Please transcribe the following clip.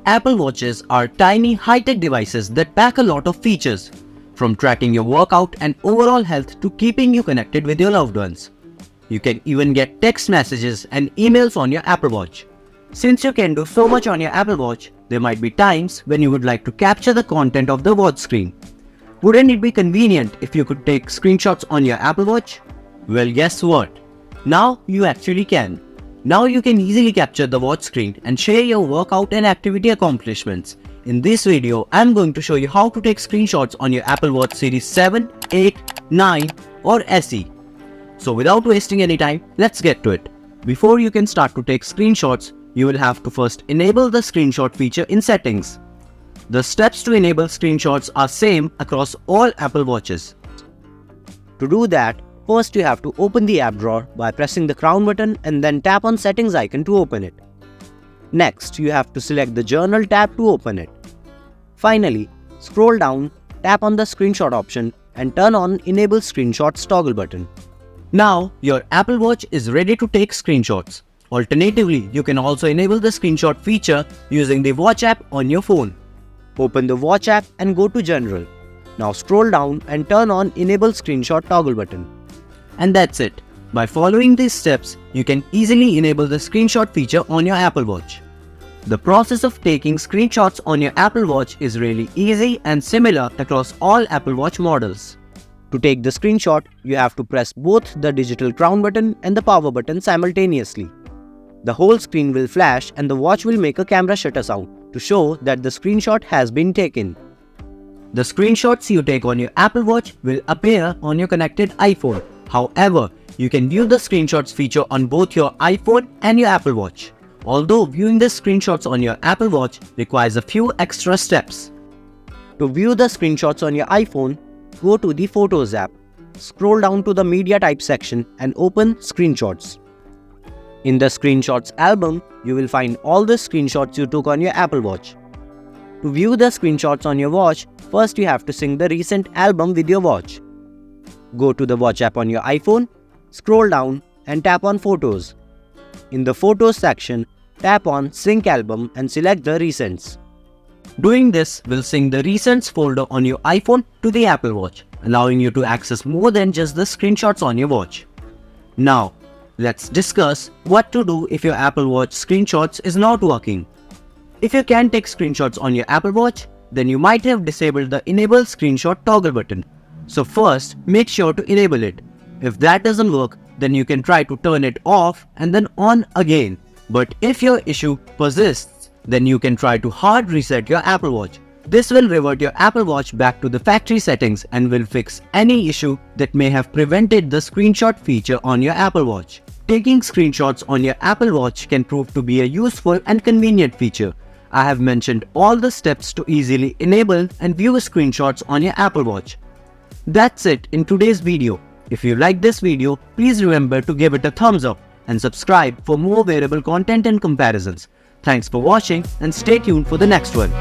Apple Watches are tiny high-tech devices that pack a lot of features, from tracking your workout and overall health to keeping you connected with your loved ones. You can even get text messages and emails on your Apple Watch. Since you can do so much on your Apple Watch, there might be times when you would like to capture the content of the watch screen. Wouldn't it be convenient if you could take screenshots on your Apple Watch? Well, guess what? Now you actually can. Now you can easily capture the watch screen and share your workout and activity accomplishments. In this video, I am going to show you how to take screenshots on your Apple Watch Series 7, 8, 9 or SE. So without wasting any time, let's get to it. Before you can start to take screenshots, you will have to first enable the screenshot feature in settings. The steps to enable screenshots are same across all Apple Watches. To do that, first you have to open the app drawer by pressing the crown button and then tap on settings icon to open it. Next, you have to select the journal tab to open it. Finally, scroll down, tap on the screenshot option and turn on enable screenshots toggle button. Now, your Apple Watch is ready to take screenshots. Alternatively, you can also enable the screenshot feature using the Watch app on your phone. Open the Watch app and go to General. Now scroll down and turn on enable screenshot toggle button. And that's it. By following these steps, you can easily enable the screenshot feature on your Apple Watch. The process of taking screenshots on your Apple Watch is really easy and similar across all Apple Watch models. To take the screenshot, you have to press both the digital crown button and the power button simultaneously. The whole screen will flash and the watch will make a camera shutter sound to show that the screenshot has been taken. The screenshots you take on your Apple Watch will appear on your connected iPhone. However, you can view the screenshots feature on both your iPhone and your Apple Watch. Although viewing the screenshots on your Apple Watch requires a few extra steps. To view the screenshots on your iPhone, go to the Photos app, scroll down to the Media Type section and open Screenshots. In the Screenshots album, you will find all the screenshots you took on your Apple Watch. To view the screenshots on your watch, first you have to sync the recent album with your watch. Go to the Watch app on your iPhone, scroll down and tap on Photos. In the Photos section, tap on Sync Album and select the Recents. Doing this will sync the Recents folder on your iPhone to the Apple Watch, allowing you to access more than just the screenshots on your watch. Now, let's discuss what to do if your Apple Watch screenshots is not working. If you can take screenshots on your Apple Watch, then you might have disabled the Enable Screenshot toggle button. So first, make sure to enable it. If that doesn't work, then you can try to turn it off and then on again. But if your issue persists, then you can try to hard reset your Apple Watch. This will revert your Apple Watch back to the factory settings and will fix any issue that may have prevented the screenshot feature on your Apple Watch. Taking screenshots on your Apple Watch can prove to be a useful and convenient feature. I have mentioned all the steps to easily enable and view screenshots on your Apple Watch. That's it in today's video. If you like this video, please remember to give it a thumbs up and subscribe for more wearable content and comparisons. Thanks for watching and stay tuned for the next one.